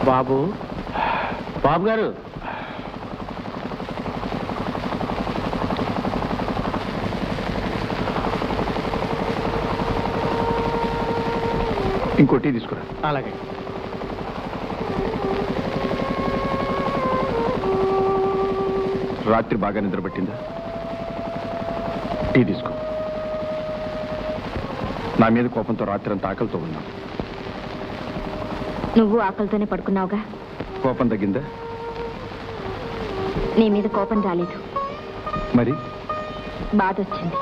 బాబు, బాబు గారు, ఇంకో టీ తీసుకురా. అలాగే. రాత్రి బాగా నిద్రపట్టిందా? టీ తీసుకో. నా మీద కోపంతో రాత్రి అంతా ఆకలితో ఉన్నా. నువ్వు ఆకలితోనే పడుకున్నావుగా. కోపం తగ్గిందా? నీ మీద కోపం రాలేదు, మరి బాధ వచ్చింది.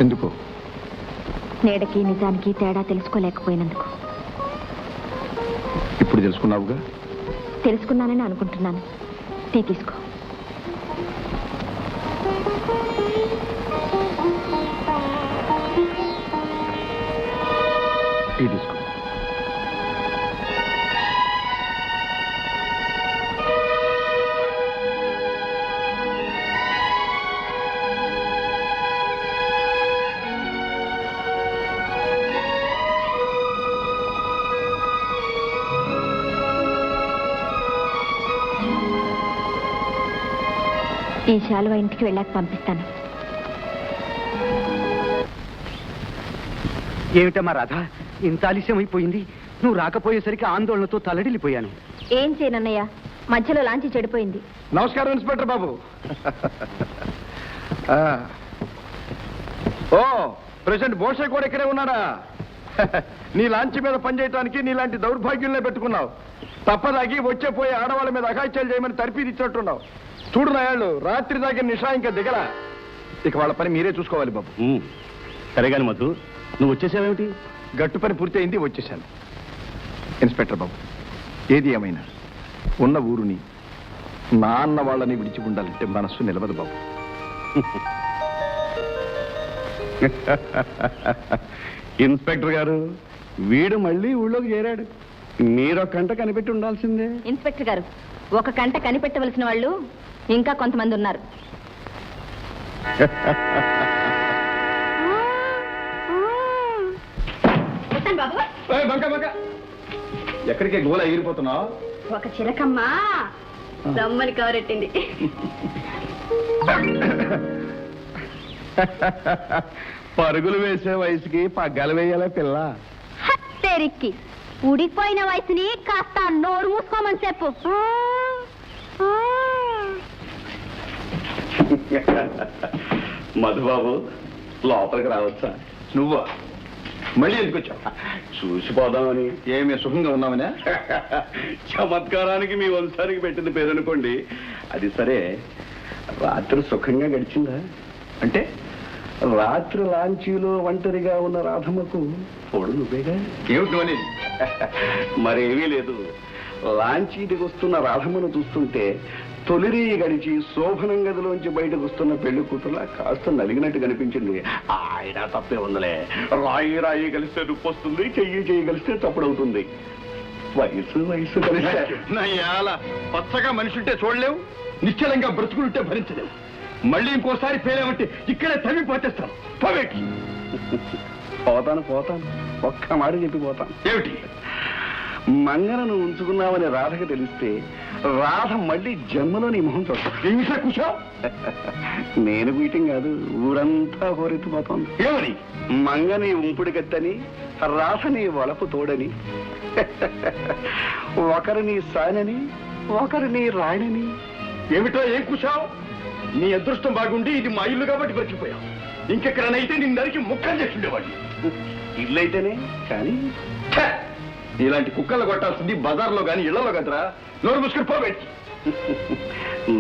ఎందుకు? నీడకి నిజానికి తేడా తెలుసుకోలేకపోయినందుకు. ఇప్పుడు తెలుసుకున్నావుగా. తెలుసుకున్నానని అనుకుంటున్నాను. టీ తీసుకో. టీ తీసుకో. ఈ శాలువ ఇంటికి వెళ్ళాక పంపిస్తాను. ఏమిటమ్మా రాధ, ఇంత ఆలస్యం అయిపోయింది. నువ్వు రాకపోయేసరికి ఆందోళనతో తలడిల్లిపోయాను. ఏం చేయనన్నయ్య, మధ్యలో లాంచి చెడిపోయింది. నమస్కారం ఇన్స్పెక్టర్ బాబు. ఓ, ప్రెసిడెంట్ బోషే కూడా ఇక్కడే ఉన్నాడా? నీ లాంచ్ మీద పనిచేయడానికి నీలాంటి దౌర్భాగ్యుల్నే పెట్టుకున్నావు. తప్పదాగి వచ్చే పోయే ఆడవాళ్ళ మీద అఘాయిత్యాలు చేయమని తర్పీది ఇచ్చినట్టున్నావు. చూడు నాయాళ్ళు, రాత్రి దాకా నిషా ఇంకా దిగల. ఇక వాళ్ళ పని మీరే చూసుకోవాలి బాబు. సరే కానీ మధు, నువ్వు వచ్చేసావేమిటి? గట్టు పని పూర్తి అయింది, వచ్చేసాను. ఇన్స్పెక్టర్ బాబు, ఏది ఏమైనా ఉన్న ఊరుని నా అన్న వాళ్ళని విడిచి ఉండాలంటే మనస్సు నిలవదు బాబు. ఇన్స్పెక్టర్ గారు, వీడు మళ్ళీ ఊళ్ళోకి చేరాడు. మీరొక కంట కనిపెట్టి ఉండాల్సిందే. ఇన్స్పెక్టర్ గారు, ఒక కంట కనిపెట్టవలసిన వాళ్ళు ఇంకా కొంతమంది ఉన్నారు. ఎక్కడికి గోల ఎగిరిపోతున్నావు? ఒక చిరకమ్మ రమ్మని కవరెట్టింది. పరుగులు వేసే వయసుకి పగ్గాలు వేయాలా పిల్ల? తెరిక్కి ఉడికిపోయిన వయసుని కాస్త నోరు మూసుకోమని చెప్పు. మధుబాబు, లోపలికి రావచ్చా? నువ్వా? మళ్ళీ ఎందుకు వచ్చావు? చూసిపోదామని. ఏమి సుఖంగా ఉన్నామనే? చమత్కారానికి మీ వంశానికి పెట్టిన పేరనుకోండి. అది సరే, రాత్రి సుఖంగా గడిచిందా? అంటే రాత్రి లాంచీలో ఒంటరిగా ఉన్న రాధమ్మకు పొడు నువ్వేగా. ఏమిటి నువ్వు అనేది? మరేమీ లేదు. లాంచీ దిగొస్తున్న రాధమ్మను చూస్తుంటే తొలిరి గడిచి శోభనం గదిలోంచి బయటకు వస్తున్న పెళ్లి కూతురులా కాస్త నలిగినట్టు కనిపించింది. ఆయన తప్పే ఉందలే. రాయి రాయి కలిస్తే రుప్పు వస్తుంది, చెయ్యి చెయ్యి కలిస్తే తప్పుడవుతుంది. వయసు వయసు కలిస్తే పచ్చగా మనిషి ఉంటే చూడలేవు, నిశ్చలంగా బ్రతుకులుంటే భరించలేవు. మళ్ళీ ఇంకోసారి పేలేమంటే ఇక్కడే తవ్వి పోతేస్తాను. పోతాను పోతాను, ఒక్క మాట చెప్పి పోతాను. ఏమిటి? మంగనను ఉంచుకున్నామని రాధకు తెలిస్తే రాధ మళ్ళీ జన్మలో నీ మొహం చూస్తాను. కూర్చో. నేను మీటింగ్ కాదు, ఊరంతా హోరెత్తిపోతోంది. ఏమని? మంగని ఉంపుడు గత్తని, రాధని వలపు తోడని, ఒకరిని సానని ఒకరిని రాణని. ఏమిటో ఏం కూర్చావు? నీ అదృష్టం బాగుండి ఇది మా ఇల్లు కాబట్టి బ్రతికిపోయావు. ఇంకెక్కడనైతే నిన్ను నరికి ముక్కలు చేసి ఉండేవాడిని. ఇల్లు అయితేనే కానీ ఇలాంటి కుక్కలు కొట్టాల్సింది బజార్లో కానీ ఇళ్లలో కదరా. నోరు మూసుకుని పోబెట్టి.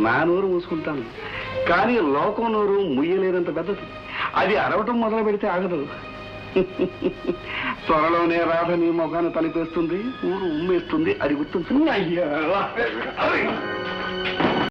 నా నోరు మూసుకుంటాను, కానీ లోకం నోరు ముయ్యలేనంత పెద్దది. అది అరవటం మొదలు పెడితే ఆగదు. త్వరలోనే రాధ నీ మొఖాన్ని తలిపేస్తుంది, ఊరు ఉమ్మేస్తుంది. అది గుర్తుంటుంది. అయ్యా